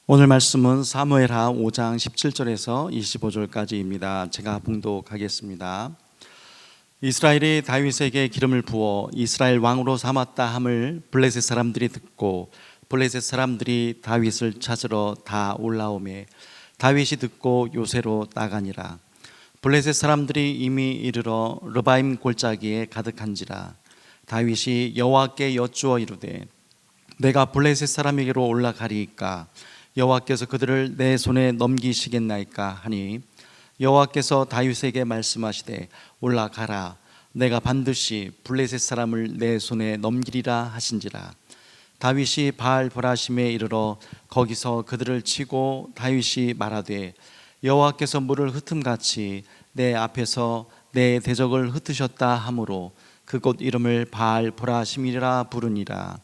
오늘 말씀은 사무엘하 5장 17절에서 25절까지입니다. 제가 봉독하겠습니다. 이스라엘이 다윗에게 기름을 부어 이스라엘 왕으로 삼았다 함을 블레셋 사람들이 듣고 블레셋 사람들이 다윗을 찾으러 다 올라오매 다윗이 듣고 요새로 나가니라. 블레셋 사람들이 이미 이르러 르바임 골짜기에 가득한지라. 다윗이 여호와께 여쭈어 이르되 내가 블레셋 사람에게로 올라가리이까 여호와께서 그들을 내 손에 넘기시겠나이까 하니 여호와께서 다윗에게 말씀하시되 올라가라 내가 반드시 블레셋 사람을 내 손에 넘기리라 하신지라. 다윗이 바알 브라심에 이르러 거기서 그들을 치고 다윗이 말하되 여호와께서 물을 흩음같이 내 앞에서 내 대적을 흩으셨다 하므로 그곳 이름을 바알 브라심이라 부르니라.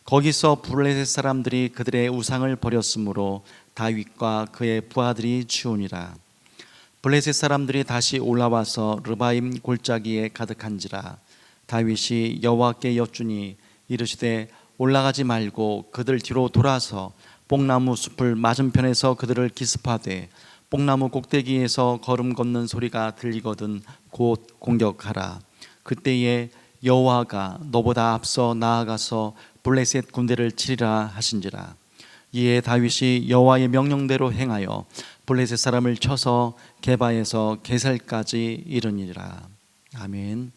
거기서 블레셋 사람들이 그들의 우상을 버렸으므로 다윗과 그의 부하들이 죽으니라. 블레셋 사람들이 다시 올라와서 르바임 골짜기에 가득한지라. 다윗이 여호와께 여쭈니 이르시되 올라가지 말고 그들 뒤로 돌아서 뽕나무 숲을 맞은편에서 그들을 기습하되 뽕나무 꼭대기에서 걸음 걷는 소리가 들리거든 곧 공격하라. 그때에 여호와가 너보다 앞서 나아가서 블레셋 군대를 치리라 하신지라. 이에 다윗이 여호와의 명령대로 행하여 블레셋 사람을 쳐서 게바에서 게살까지 이르니라. 아멘.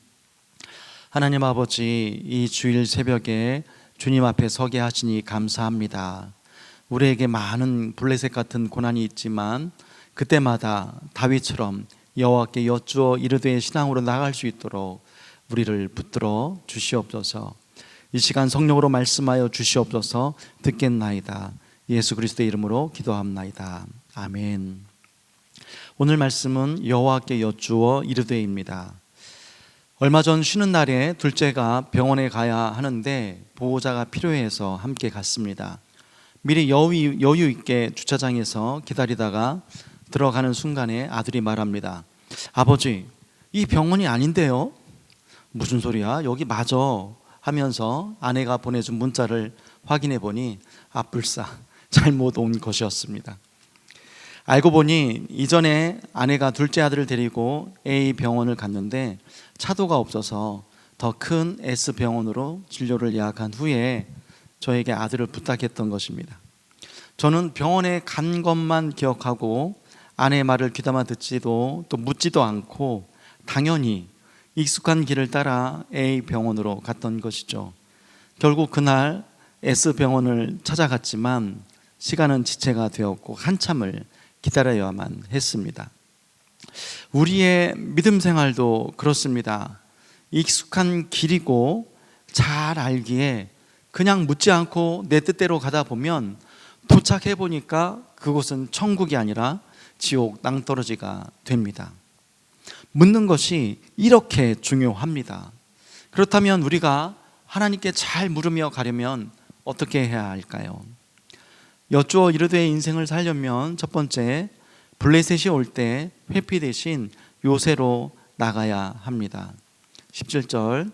하나님 아버지, 이 주일 새벽에 주님 앞에 서게 하시니 감사합니다. 우리에게 많은 블레셋 같은 고난이 있지만 그때마다 다윗처럼 여호와께 여쭈어 이르되 신앙으로 나갈 수 있도록 우리를 붙들어 주시옵소서. 이 시간 성령으로 말씀하여 주시옵소서. 듣겠나이다. 예수 그리스도의 이름으로 기도합나이다. 아멘. 오늘 말씀은 여호와께 여쭈어 이르되입니다. 얼마 전 쉬는 날에 둘째가 병원에 가야 하는데 보호자가 필요해서 함께 갔습니다. 미리 여유 있게 주차장에서 기다리다가 들어가는 순간에 아들이 말합니다. 아버지, 이 병원이 아닌데요? 무슨 소리야? 여기 맞아 하면서 아내가 보내준 문자를 확인해 보니 불사 잘못 온 것이었습니다. 알고 보니 이전에 아내가 둘째 아들을 데리고 A 병원을 갔는데 차도가 없어서 더 큰 S 병원으로 진료를 예약한 후에 저에게 아들을 부탁했던 것입니다. 저는 병원에 간 것만 기억하고 아내의 말을 귀담아 듣지도 또 묻지도 않고 당연히 익숙한 길을 따라 A 병원으로 갔던 것이죠. 결국 그날 S 병원을 찾아갔지만 시간은 지체가 되었고 한참을 기다려야만 했습니다. 우리의 믿음 생활도 그렇습니다. 익숙한 길이고 잘 알기에 그냥 묻지 않고 내 뜻대로 가다 보면 도착해 보니까 그곳은 천국이 아니라 지옥 낭떠러지가 됩니다. 묻는 것이 이렇게 중요합니다. 그렇다면 우리가 하나님께 잘 물으며 가려면 어떻게 해야 할까요? 여쭈어 이르되 인생을 살려면 첫 번째, 블레셋이 올 때 회피 대신 요새로 나가야 합니다. 17절,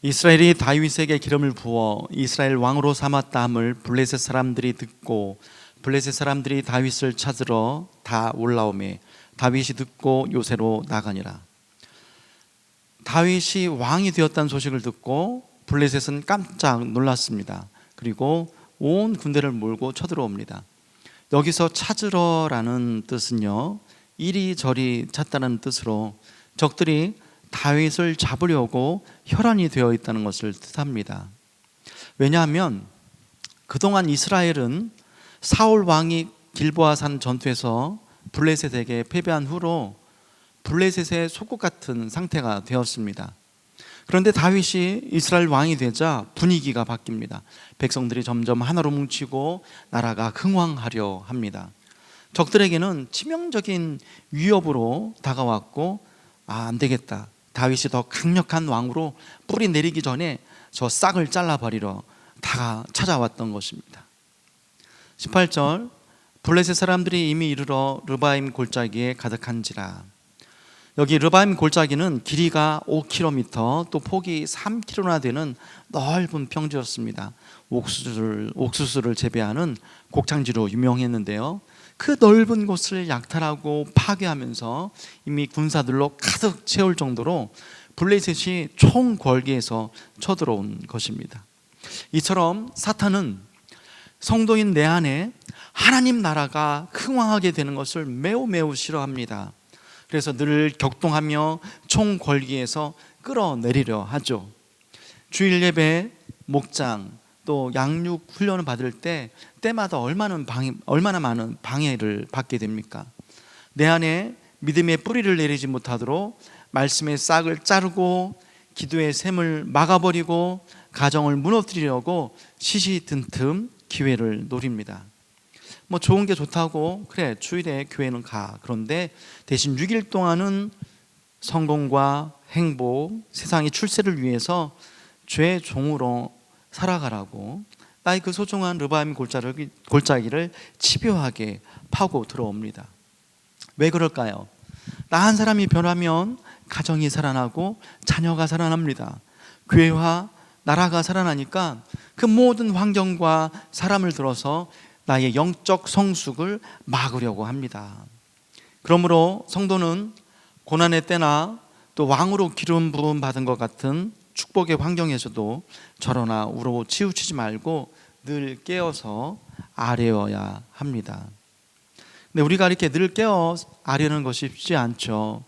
이스라엘이 다윗에게 기름을 부어 이스라엘 왕으로 삼았다 함을 블레셋 사람들이 듣고 블레셋 사람들이 다윗을 찾으러 다 올라오매 다윗이 듣고 요새로 나가니라. 다윗이 왕이 되었다는 소식을 듣고 블레셋은 깜짝 놀랐습니다. 그리고 온 군대를 몰고 쳐들어옵니다. 여기서 찾으러라는 뜻은요, 이리저리 찾다는 뜻으로 적들이 다윗을 잡으려고 혈안이 되어 있다는 것을 뜻합니다. 왜냐하면 그동안 이스라엘은 사울 왕이 길보아산 전투에서 블레셋에게 패배한 후로 블레셋의 속국 같은 상태가 되었습니다. 그런데 다윗이 이스라엘 왕이 되자 분위기가 바뀝니다. 백성들이 점점 하나로 뭉치고 나라가 흥왕하려 합니다. 적들에게는 치명적인 위협으로 다가왔고 안 되겠다, 다윗이 더 강력한 왕으로 뿌리 내리기 전에 저 싹을 잘라버리러 다 찾아왔던 것입니다. 18절, 블레셋 사람들이 이미 이르러 르바임 골짜기에 가득한지라. 여기 르바임 골짜기는 길이가 5km 또 폭이 3km나 되는 넓은 평지였습니다. 옥수수를 재배하는 곡창지로 유명했는데요. 그 넓은 곳을 약탈하고 파괴하면서 이미 군사들로 가득 채울 정도로 블레셋이 총궐기에서 쳐들어온 것입니다. 이처럼 사탄은 성도인 내 안에 하나님 나라가 흥왕하게 되는 것을 매우 매우 싫어합니다. 그래서 늘 격동하며 총궐기에서 끌어내리려 하죠. 주일 예배, 목장, 또 양육 훈련을 받을 때 때마다 얼마나 많은 방해를 받게 됩니까? 내 안에 믿음의 뿌리를 내리지 못하도록 말씀의 싹을 자르고 기도의 샘을 막아버리고 가정을 무너뜨리려고 시시등등 기회를 노립니다. 뭐 좋은 게 좋다고 그래 주일에 교회는 가. 그런데 대신 6일 동안은 성공과 행복, 세상의 출세를 위해서 죄의 종으로 살아가라고 나의 그 소중한 르바임 골짜기를 집요하게 파고 들어옵니다. 왜 그럴까요? 나 한 사람이 변하면 가정이 살아나고 자녀가 살아납니다. 교회와 나라가 살아나니까 그 모든 환경과 사람을 들어서 나의 영적 성숙을 막으려고 합니다. 그러므로 성도는 고난의 때나 또 왕으로 기름 부음 받은 것 같은 축복의 환경에서도 저러나 우로 치우치지 말고 늘 깨어서 아뢰어야 합니다. 근데 우리가 이렇게 늘 깨어 아뢰는 것이 쉽지 않죠.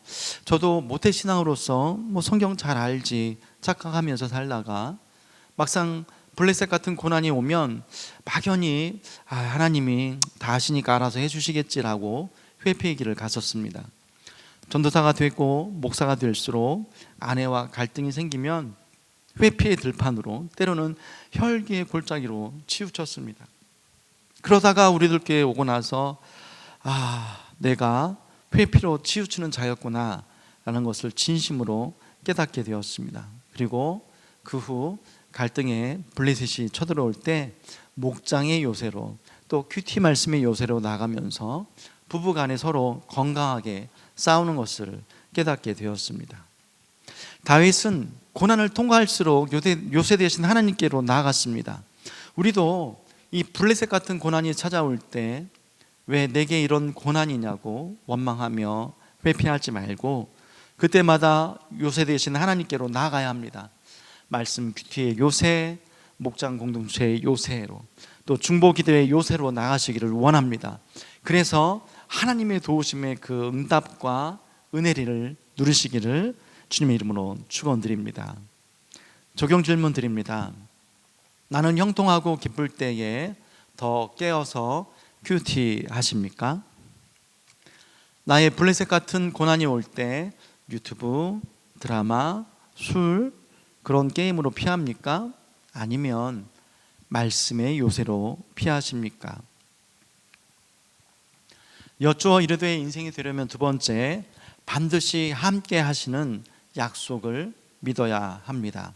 저도 모태신앙으로서 성경 잘 알지 착각하면서 살다가 막상 블레셋 같은 고난이 오면 막연히 하나님이 다 아시니까 알아서 해주시겠지라고 회피의 길을 갔었습니다. 전도사가 되고 목사가 될수록 아내와 갈등이 생기면 회피의 들판으로 때로는 혈기의 골짜기로 치우쳤습니다. 그러다가 우리들께 오고 나서 내가 회피로 치우치는 자였구나 라는 것을 진심으로 깨닫게 되었습니다. 그리고 그 후 갈등에 블레셋이 쳐들어올 때 목장의 요새로 또 큐티 말씀의 요새로 나가면서 부부간에 서로 건강하게 싸우는 것을 깨닫게 되었습니다. 다윗은 고난을 통과할수록 요새 되신 하나님께로 나아갔습니다. 우리도 이 블레셋 같은 고난이 찾아올 때 왜 내게 이런 고난이냐고 원망하며 회피하지 말고 그때마다 요새 되신 하나님께로 나아가야 합니다. 말씀 큐티의 요새, 목장 공동체의 요새로 또 중보 기도의 요새로 나가시기를 원합니다. 그래서 하나님의 도우심의 그 응답과 은혜를 누리시기를 주님의 이름으로 축원드립니다. 적용 질문 드립니다. 나는 형통하고 기쁠 때에 더 깨어서 큐티 하십니까? 나의 블레셋 같은 고난이 올 때 유튜브, 드라마, 술 그런 게임으로 피합니까? 아니면 말씀의 요새로 피하십니까? 여쭈어 이르되 인생이 되려면 두 번째, 반드시 함께 하시는 약속을 믿어야 합니다.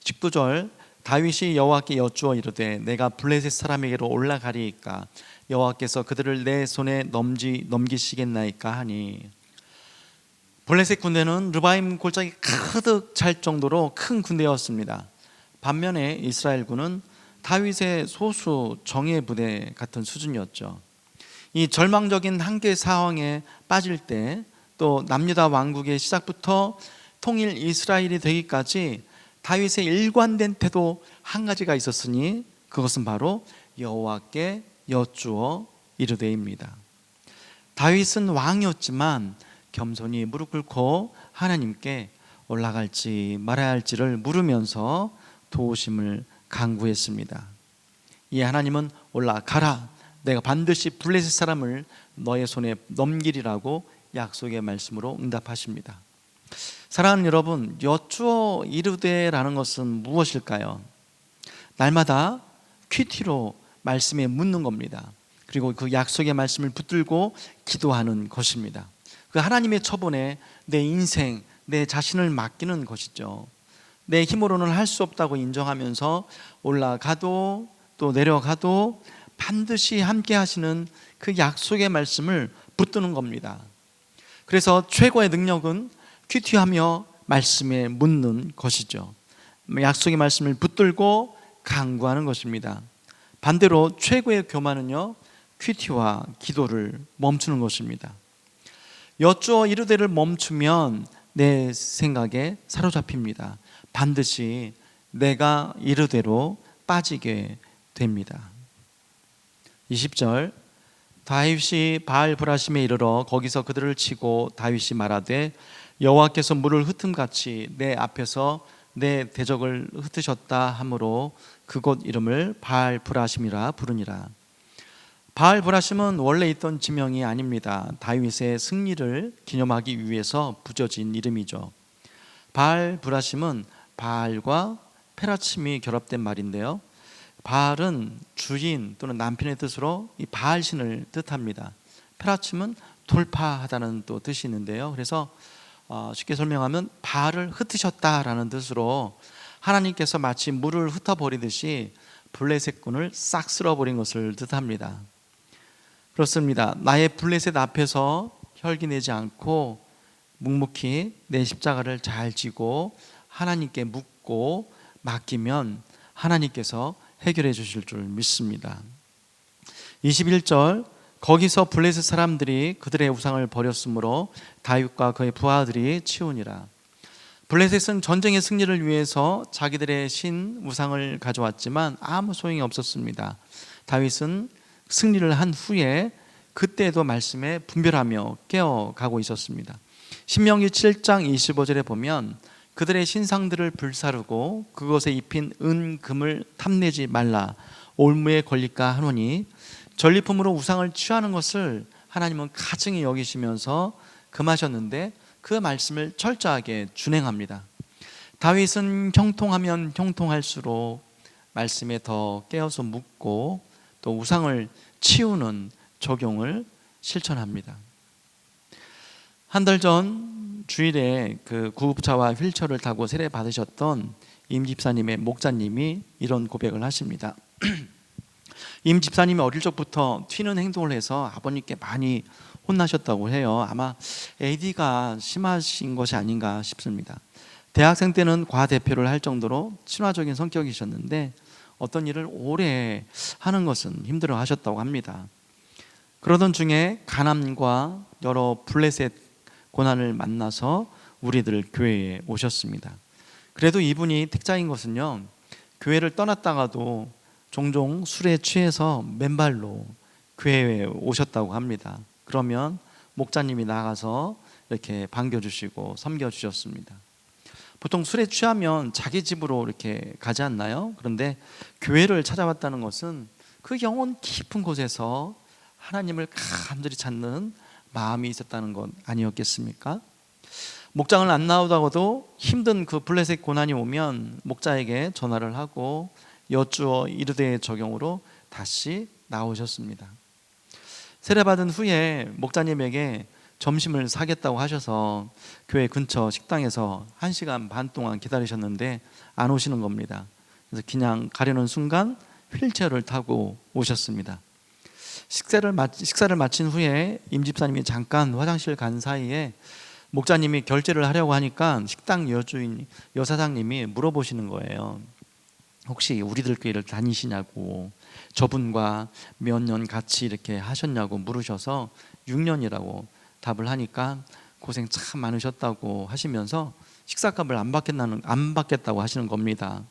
19절 다윗이 여호와께 여쭈어 이르되 내가 블레셋 사람에게로 올라가리이까 여호와께서 그들을 내 손에 넘기시겠나이까 하니, 블레셋 군대는 르바임 골짜기 가득 찰 정도로 큰 군대였습니다. 반면에 이스라엘군은 다윗의 소수 정예 부대 같은 수준이었죠. 이 절망적인 한계 상황에 빠질 때 또 남유다 왕국의 시작부터 통일 이스라엘이 되기까지 다윗의 일관된 태도 한 가지가 있었으니 그것은 바로 여호와께 여쭈어 이르되입니다. 다윗은 왕이었지만 겸손히 무릎 꿇고 하나님께 올라갈지 말아야 할지를 물으면서 도우심을 간구했습니다. 이 하나님은 올라가라, 내가 반드시 블레셋 사람을 너의 손에 넘기리라고 약속의 말씀으로 응답하십니다. 사랑하는 여러분, 여쭈어 이르되라는 것은 무엇일까요? 날마다 큐티로 말씀에 묻는 겁니다. 그리고 그 약속의 말씀을 붙들고 기도하는 것입니다. 그 하나님의 처분에 내 인생, 내 자신을 맡기는 것이죠. 내 힘으로는 할 수 없다고 인정하면서 올라가도 또 내려가도 반드시 함께 하시는 그 약속의 말씀을 붙드는 겁니다. 그래서 최고의 능력은 큐티하며 말씀에 묻는 것이죠. 약속의 말씀을 붙들고 강구하는 것입니다. 반대로 최고의 교만은요, 큐티와 기도를 멈추는 것입니다. 여쭈어 이르되를 멈추면 내 생각에 사로잡힙니다. 반드시 내가 이르되로 빠지게 됩니다. 20절, 다윗이 바알 브라심에 이르러 거기서 그들을 치고 다윗이 말하되 여호와께서 물을 흩음같이 내 앞에서 내 대적을 흩으셨다 하므로 그곳 이름을 바알 브라심이라 부르니라. 바알 브라심은 원래 있던 지명이 아닙니다. 다윗의 승리를 기념하기 위해서 붙여진 이름이죠. 바알 브라심은 바알과 페라침이 결합된 말인데요, 바알은 주인 또는 남편의 뜻으로 이 바알신을 뜻합니다. 페라침은 돌파하다는 또 뜻이 있는데요, 그래서 쉽게 설명하면 바알을 흩으셨다라는 뜻으로 하나님께서 마치 물을 흩어버리듯이 블레셋군을 싹 쓸어버린 것을 뜻합니다. 그렇습니다. 나의 블레셋 앞에서 혈기 내지 않고 묵묵히 내 십자가를 잘 지고 하나님께 묻고 맡기면 하나님께서 해결해 주실 줄 믿습니다. 21절, 거기서 블레셋 사람들이 그들의 우상을 버렸으므로 다윗과 그의 부하들이 치우니라. 블레셋은 전쟁의 승리를 위해서 자기들의 신 우상을 가져왔지만 아무 소용이 없었습니다. 다윗은 승리를 한 후에 그때도 말씀에 분별하며 깨어가고 있었습니다. 신명기 7장 25절에 보면 그들의 신상들을 불사르고 그것에 입힌 은, 금을 탐내지 말라, 올무에 걸릴까 하노니, 전리품으로 우상을 취하는 것을 하나님은 가증히 여기시면서 금하셨는데 그 말씀을 철저하게 준행합니다. 다윗은 형통하면 형통할수록 말씀에 더 깨어서 묻고 또 우상을 치우는 적용을 실천합니다. 한 달 전 주일에 그 구급차와 휠체어를 타고 세례 받으셨던 임 집사님의 목자님이 이런 고백을 하십니다. 임 집사님이 어릴 적부터 튀는 행동을 해서 아버님께 많이 혼나셨다고 해요. 아마 AD가 심하신 것이 아닌가 싶습니다. 대학생 때는 과대표를 할 정도로 친화적인 성격이셨는데 어떤 일을 오래 하는 것은 힘들어 하셨다고 합니다. 그러던 중에 가난과 여러 블레셋 고난을 만나서 우리들 교회에 오셨습니다. 그래도 이분이 특자인 것은요, 교회를 떠났다가도 종종 술에 취해서 맨발로 교회에 오셨다고 합니다. 그러면 목자님이 나가서 이렇게 반겨주시고 섬겨주셨습니다. 보통 술에 취하면 자기 집으로 이렇게 가지 않나요? 그런데 교회를 찾아왔다는 것은 그 영혼 깊은 곳에서 하나님을 간절히 찾는 마음이 있었다는 것 아니었겠습니까? 목장을 안 나오다가도 힘든 그 블레셋 고난이 오면 목자에게 전화를 하고 여쭈어 이르되 적용으로 다시 나오셨습니다. 세례받은 후에 목자님에게 점심을 사겠다고 하셔서 교회 근처 식당에서 1시간 반 동안 기다리셨는데 안 오시는 겁니다. 그래서 그냥 가려는 순간 휠체어를 타고 오셨습니다. 식사를 마친 후에 임 집사님이 잠깐 화장실 간 사이에 목자님이 결제를 하려고 하니까 식당 여주인 여사장님이 물어보시는 거예요. 혹시 우리들 교회를 다니시냐고, 저분과 몇 년 같이 이렇게 하셨냐고 물으셔서 6년이라고 답을 하니까 고생 참 많으셨다고 하시면서 식사값을 안 받겠다고 하시는 겁니다.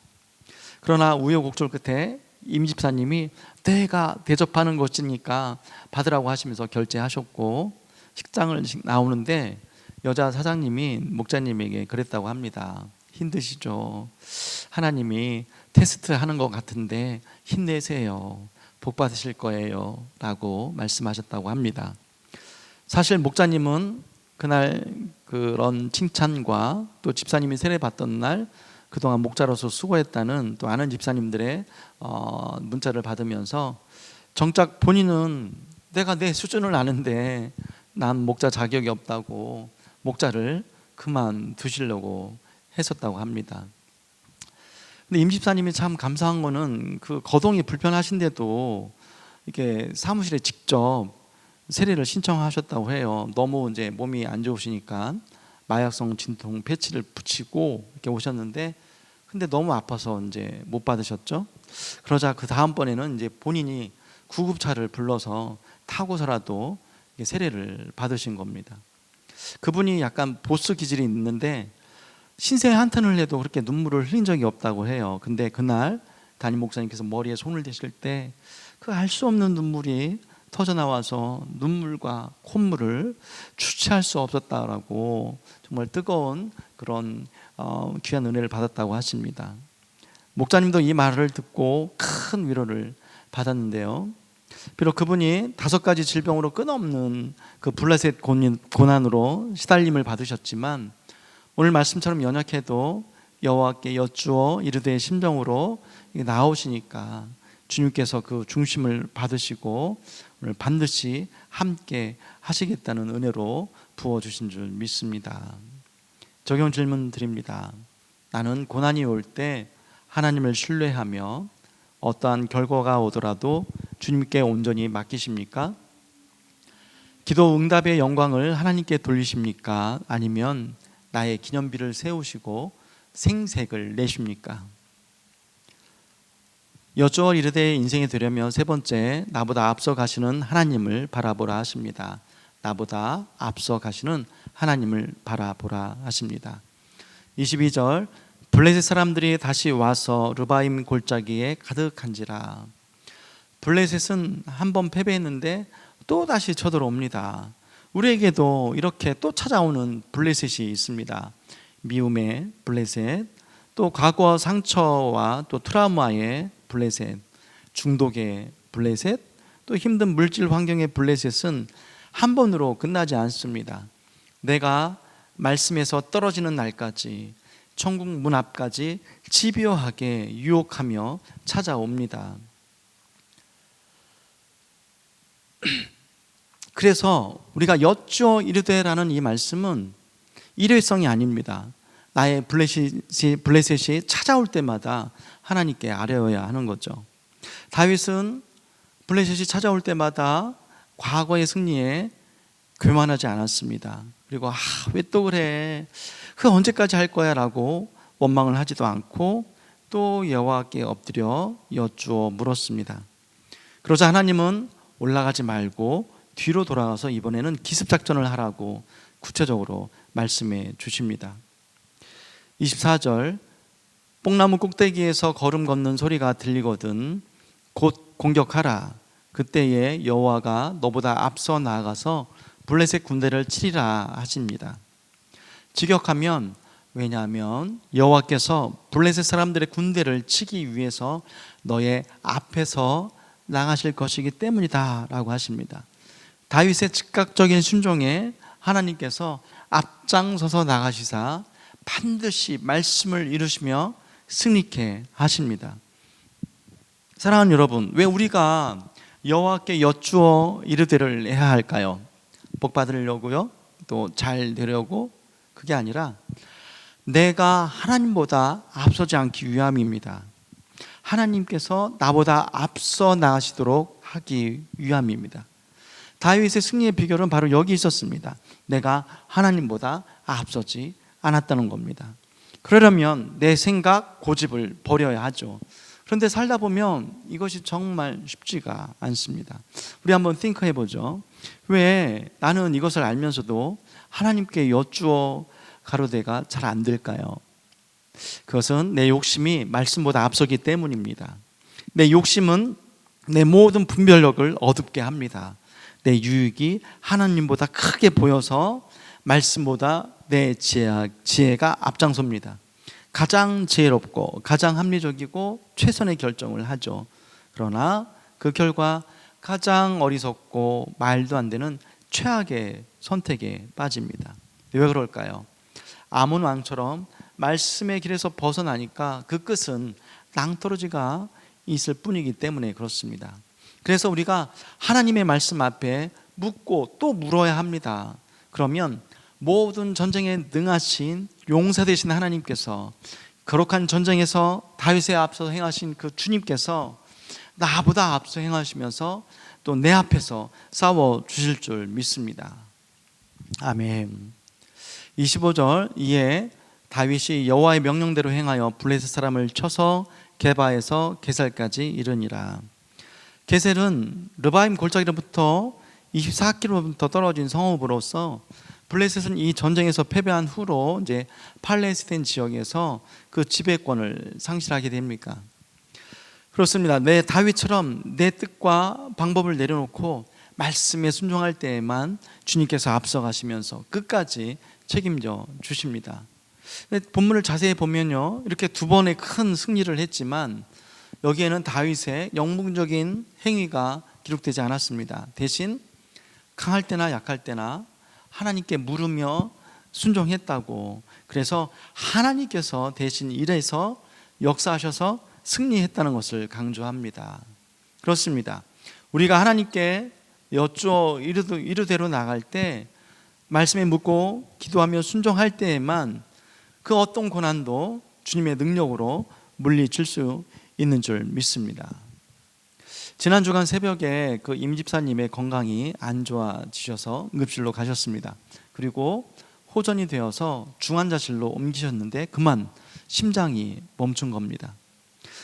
그러나 우여곡절 끝에 임 집사님이 내가 대접하는 것이니까 받으라고 하시면서 결제하셨고, 식장을 나오는데 여자 사장님이 목자님에게 그랬다고 합니다. 힘드시죠? 하나님이 테스트하는 것 같은데 힘내세요. 복 받으실 거예요 라고 말씀하셨다고 합니다. 사실 목자님은 그날 그런 칭찬과 또 집사님이 세례 받던 날 그동안 목자로서 수고했다는 또 아는 집사님들의 문자를 받으면서 정작 본인은 내가 내 수준을 아는데 난 목자 자격이 없다고 목자를 그만두시려고 했었다고 합니다. 근데 임 집사님이 참 감사한 거는 그 거동이 불편하신데도 이렇게 사무실에 직접 세례를 신청하셨다고 해요. 너무 이제 몸이 안 좋으시니까 마약성 진통 패치를 붙이고 이렇게 오셨는데, 근데 너무 아파서 이제 못 받으셨죠. 그러자 그 다음번에는 이제 본인이 구급차를 불러서 타고서라도 세례를 받으신 겁니다. 그분이 약간 보스 기질이 있는데 신세 한탄을 해도 그렇게 눈물을 흘린 적이 없다고 해요. 근데 그날 담임 목사님께서 머리에 손을 대실 때 그 알 수 없는 눈물이 터져 나와서 눈물과 콧물을 주체할 수 없었다라고 정말 뜨거운 그런 귀한 은혜를 받았다고 하십니다. 목사님도 이 말을 듣고 큰 위로를 받았는데요. 비록 그분이 5가지 질병으로 끝없는 그 블레셋 고난으로 시달림을 받으셨지만 오늘 말씀처럼 연약해도 여호와께 여쭈어 이르되 심정으로 나오시니까 주님께서 그 중심을 받으시고 오늘 반드시 함께 하시겠다는 은혜로 부어주신 줄 믿습니다. 적용 질문 드립니다. 나는 고난이 올 때 하나님을 신뢰하며 어떠한 결과가 오더라도 주님께 온전히 맡기십니까? 기도 응답의 영광을 하나님께 돌리십니까? 아니면 나의 기념비를 세우시고 생색을 내십니까? 여쭈어 이르되 인생이 되려면 세 번째, 나보다 앞서 가시는 하나님을 바라보라 하십니다. 나보다 앞서 가시는 하나님을 바라보라 하십니다. 22절, 블레셋 사람들이 다시 와서 르바임 골짜기에 가득한지라. 블레셋은 한번 패배했는데 또 다시 쳐들어옵니다. 우리에게도 이렇게 또 찾아오는 블레셋이 있습니다. 미움의 블레셋, 또 과거 상처와 또 트라우마의 블레셋, 중독의 블레셋, 또 힘든 물질 환경의 블레셋은 한 번으로 끝나지 않습니다. 내가 말씀에서 떨어지는 날까지 천국 문 앞까지 집요하게 유혹하며 찾아옵니다. 그래서 우리가 여쭈어 이르되라는 이 말씀은 일회성이 아닙니다. 나의 블레셋이 찾아올 때마다 하나님께 아뢰어야 하는 거죠. 다윗은 블레셋이 찾아올 때마다 과거의 승리에 교만하지 않았습니다. 그리고 왜 또 그래, 그 언제까지 할 거야 라고 원망을 하지도 않고 또 여호와께 엎드려 여쭈어 물었습니다. 그러자 하나님은 올라가지 말고 뒤로 돌아가서 이번에는 기습작전을 하라고 구체적으로 말씀해 주십니다. 24절, 뽕나무 꼭대기에서 걸음 걷는 소리가 들리거든 곧 공격하라. 그때에 여호와가 너보다 앞서 나아가서 블레셋 군대를 치리라 하십니다. 직역하면, 왜냐하면 여호와께서 블레셋 사람들의 군대를 치기 위해서 너의 앞에서 나가실 것이기 때문이다 라고 하십니다. 다윗의 즉각적인 순종에 하나님께서 앞장서서 나가시사 반드시 말씀을 이루시며 승리케 하십니다. 사랑하는 여러분, 왜 우리가 여호와께 여쭈어 이르되를 해야 할까요? 복 받으려고요? 또 잘 되려고? 그게 아니라 내가 하나님보다 앞서지 않기 위함입니다. 하나님께서 나보다 앞서 나가시도록 하기 위함입니다. 다윗의 승리의 비결은 바로 여기 있었습니다. 내가 하나님보다 앞서지 않았다는 겁니다. 그러려면 내 생각, 고집을 버려야 하죠. 그런데 살다 보면 이것이 정말 쉽지가 않습니다. 우리 한번 think 해보죠. 왜 나는 이것을 알면서도 하나님께 여쭈어 가로대가 잘 안 될까요? 그것은 내 욕심이 말씀보다 앞서기 때문입니다. 내 욕심은 내 모든 분별력을 어둡게 합니다. 내 유익이 하나님보다 크게 보여서 말씀보다 내 지혜가 앞장섭니다. 가장 지혜롭고 가장 합리적이고 최선의 결정을 하죠. 그러나 그 결과 가장 어리석고 말도 안 되는 최악의 선택에 빠집니다. 왜 그럴까요? 아몬 왕처럼 말씀의 길에서 벗어나니까 그 끝은 낭떠러지가 있을 뿐이기 때문에 그렇습니다. 그래서 우리가 하나님의 말씀 앞에 묻고 또 물어야 합니다. 그러면 모든 전쟁에 능하신 용사 되신 하나님께서, 거룩한 전쟁에서 다윗에 앞서 행하신 그 주님께서 나보다 앞서 행하시면서 또 내 앞에서 싸워 주실 줄 믿습니다. 아멘. 25절 이에 다윗이 여호와의 명령대로 행하여 블레셋 사람을 쳐서 게바에서 게살까지 이르니라. 게셀은 르바임 골짜기로부터 24km 떨어진 성읍으로서 블레셋은 이 전쟁에서 패배한 후로 이제 팔레스타인 지역에서 그 지배권을 상실하게 됩니까? 그렇습니다. 내 다윗처럼 내 뜻과 방법을 내려놓고 말씀에 순종할 때에만 주님께서 앞서가시면서 끝까지 책임져 주십니다. 본문을 자세히 보면요, 이렇게 두 번의 큰 승리를 했지만 여기에는 다윗의 영웅적인 행위가 기록되지 않았습니다. 대신 강할 때나 약할 때나 하나님께 물으며 순종했다고, 그래서 하나님께서 대신 일해서 역사하셔서 승리했다는 것을 강조합니다. 그렇습니다. 우리가 하나님께 여쭈어 이르대로 나갈 때, 말씀에 묻고 기도하며 순종할 때에만 그 어떤 고난도 주님의 능력으로 물리칠 수 있는 줄 믿습니다. 지난 주간 새벽에 그 임 집사님의 건강이 안 좋아지셔서 응급실로 가셨습니다. 그리고 호전이 되어서 중환자실로 옮기셨는데 그만 심장이 멈춘 겁니다.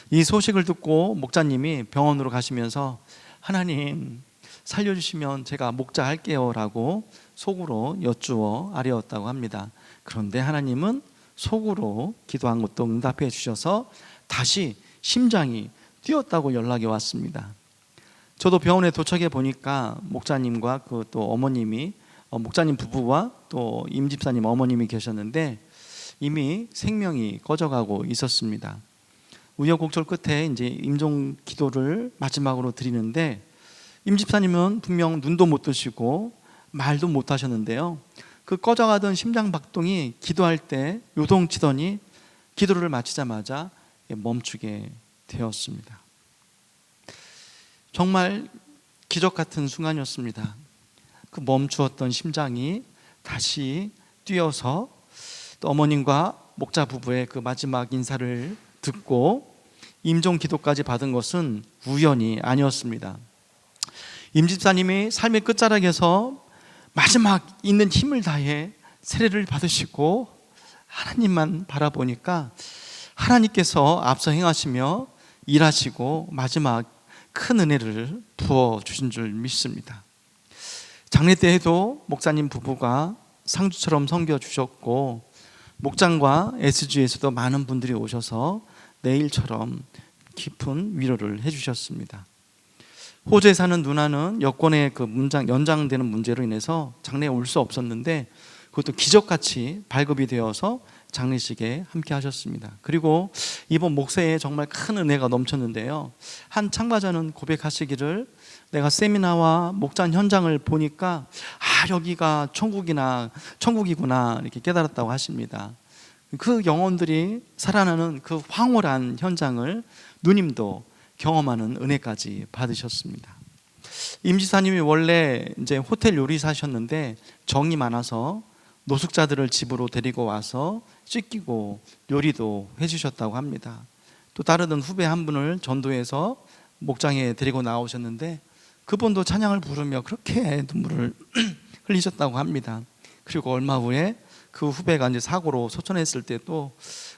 이 소식을 듣고 목자님이 병원으로 가시면서 하나님 살려주시면 제가 목자할게요 라고 속으로 여쭈어 아뢰었다고 합니다. 그런데 하나님은 속으로 기도한 것도 응답해 주셔서 다시 심장이 뛰었다고 연락이 왔습니다. 저도 병원에 도착해 보니까 목자님과 그 또 어머님이, 목자님 부부와 또 임 집사님 어머님이 계셨는데 이미 생명이 꺼져가고 있었습니다. 우여곡절 끝에 이제 임종 기도를 마지막으로 드리는데 임 집사님은 분명 눈도 못 뜨시고 말도 못 하셨는데요, 그 꺼져가던 심장 박동이 기도할 때 요동치더니 기도를 마치자마자 멈추게 되었습니다. 정말 기적 같은 순간이었습니다. 그 멈추었던 심장이 다시 뛰어서 또 어머님과 목자 부부의 그 마지막 인사를 듣고 임종 기도까지 받은 것은 우연이 아니었습니다. 임 집사님이 삶의 끝자락에서 마지막 있는 힘을 다해 세례를 받으시고 하나님만 바라보니까 하나님께서 앞서 행하시며 일하시고 마지막 큰 은혜를 부어주신 줄 믿습니다. 장례 때에도 목사님 부부가 상주처럼 섬겨주셨고 목장과 SG에서도 많은 분들이 오셔서 내일처럼 깊은 위로를 해주셨습니다. 호주에 사는 누나는 여권의 그 연장되는 문제로 인해서 장례에 올 수 없었는데 그것도 기적같이 발급이 되어서 장례식에 함께 하셨습니다. 그리고 이번 목세에 정말 큰 은혜가 넘쳤는데요, 한 참가자는 고백하시기를 내가 세미나와 목장 현장을 보니까 여기가 천국이구나 이렇게 깨달았다고 하십니다. 그 영혼들이 살아나는 그 황홀한 현장을 누님도 경험하는 은혜까지 받으셨습니다. 임 지사님이 원래 이제 호텔 요리사셨는데 정이 많아서 노숙자들을 집으로 데리고 와서 씻기고 요리도 해주셨다고 합니다. 또 다른 후배 한 분을 전도해서 목장에 데리고 나오셨는데 그분도 찬양을 부르며 그렇게 눈물을 흘리셨다고 합니다. 그리고 얼마 후에 그 후배가 이제 사고로 소천했을 때 또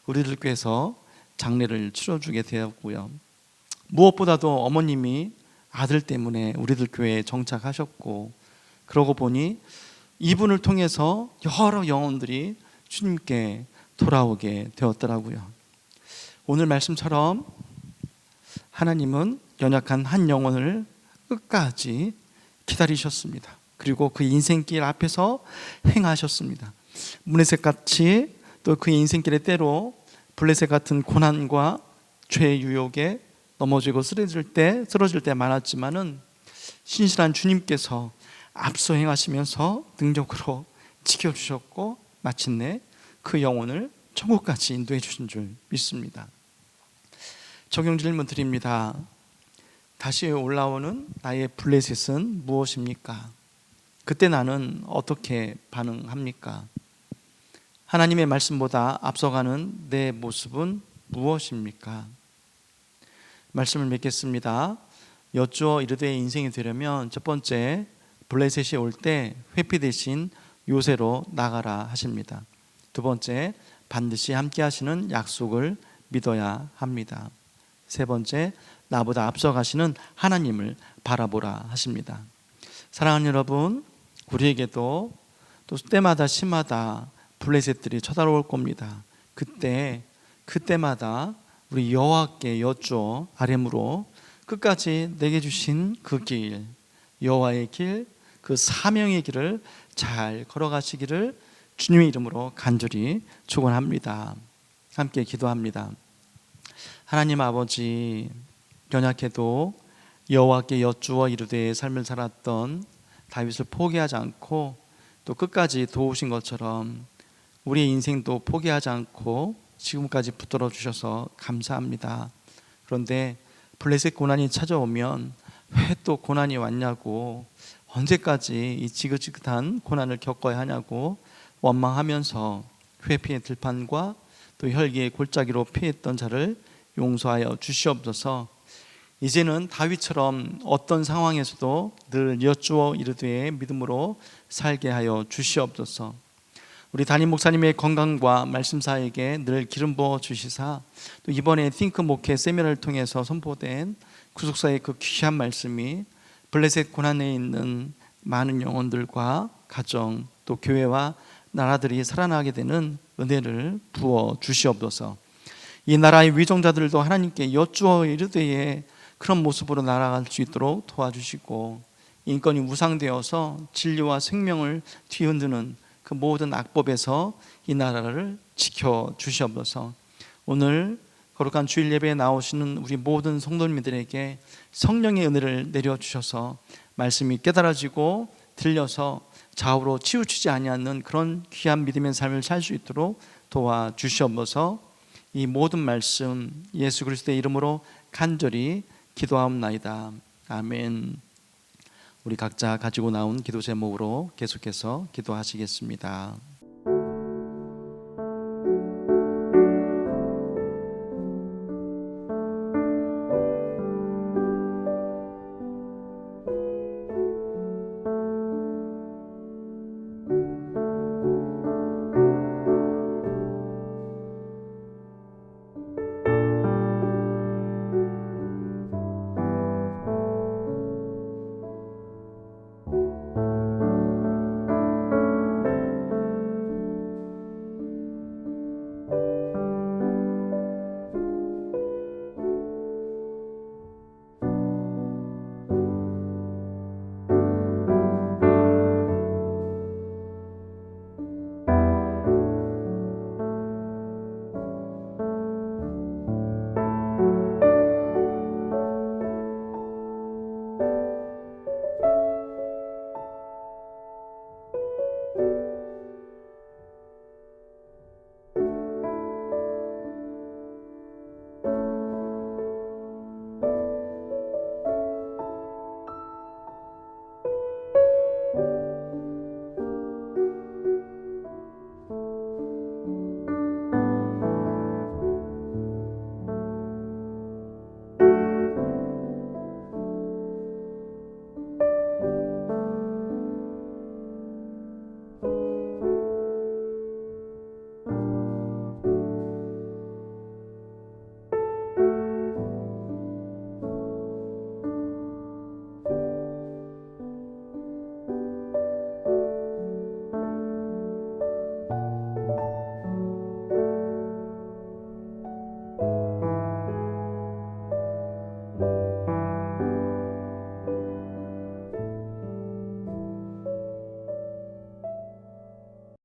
우리들 교회에서 장례를 치러주게 되었고요. 무엇보다도 어머님이 아들 때문에 우리들 교회에 정착하셨고, 그러고 보니 이분을 통해서 여러 영혼들이 주님께 돌아오게 되었더라고요. 오늘 말씀처럼 하나님은 연약한 한 영혼을 끝까지 기다리셨습니다. 그리고 그 인생길 앞에서 행하셨습니다. 문해색 같이 또 그 인생길의 때로 블레셋 같은 고난과 죄의 유혹에 넘어지고 쓰러질 때 많았지만은 신실한 주님께서 앞서 행하시면서 능력으로 지켜주셨고 마침내 그 영혼을 천국까지 인도해 주신 줄 믿습니다. 적용 질문 드립니다. 다시 올라오는 나의 블레셋은 무엇입니까? 그때 나는 어떻게 반응합니까? 하나님의 말씀보다 앞서가는 내 모습은 무엇입니까? 말씀을 맺겠습니다. 여쭈어 이르되 인생이 되려면 첫 번째 블레셋이 올 때 회피 대신 요새로 나가라 하십니다. 두 번째, 반드시 함께 하시는 약속을 믿어야 합니다. 세 번째, 나보다 앞서가시는 하나님을 바라보라 하십니다. 사랑하는 여러분, 우리에게도 또 때마다 시마다 블레셋들이 쳐다올 겁니다. 그때마다 우리 여호와께 여쭈어 아뢰므로 끝까지 내게 주신 그 길, 여호와의 길, 그 사명의 길을 잘 걸어가시기를 주님의 이름으로 간절히 축원합니다. 함께 기도합니다. 하나님 아버지, 연약해도 여호와께 여쭈어 이르되 삶을 살았던 다윗을 포기하지 않고 또 끝까지 도우신 것처럼 우리의 인생도 포기하지 않고 지금까지 붙들어 주셔서 감사합니다. 그런데 블레셋 고난이 찾아오면 왜 또 고난이 왔냐고, 언제까지 이 지긋지긋한 고난을 겪어야 하냐고 원망하면서 회피의 들판과 또 혈기의 골짜기로 피했던 자를 용서하여 주시옵소서. 이제는 다윗처럼 어떤 상황에서도 늘 여쭈어 이르되 믿음으로 살게 하여 주시옵소서. 우리 담임 목사님의 건강과 말씀사에게 늘 기름 부어 주시사, 또 이번에 띵크 목회 세미나를 통해서 선포된 구속사의 그 귀한 말씀이 블레셋 고난에 있는 많은 영혼들과 가정 또 교회와 나라들이 살아나게 되는 은혜를 부어 주시옵소서. 이 나라의 위정자들도 하나님께 여쭈어 이르되 그런 모습으로 날아갈 수 있도록 도와주시고, 인권이 우상되어서 진리와 생명을 뒤흔드는 그 모든 악법에서 이 나라를 지켜주시옵소서. 오늘 거룩한 주일 예배에 나오시는 우리 모든 성도님들에게 성령의 은혜를 내려주셔서 말씀이 깨달아지고 들려서 좌우로 치우치지 아니하는 그런 귀한 믿음의 삶을 살 수 있도록 도와주시옵소서. 이 모든 말씀 예수 그리스도의 이름으로 간절히 기도하옵나이다. 아멘. 우리 각자 가지고 나온 기도 제목으로 계속해서 기도하시겠습니다.